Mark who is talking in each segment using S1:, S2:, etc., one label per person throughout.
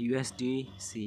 S1: USDC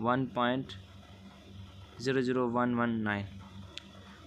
S1: 1.00119،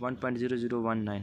S1: 1.0019۔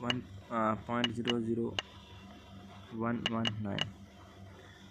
S1: 1.00119،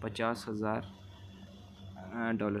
S1: $50,000،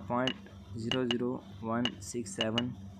S1: 0.00167،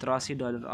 S1: $83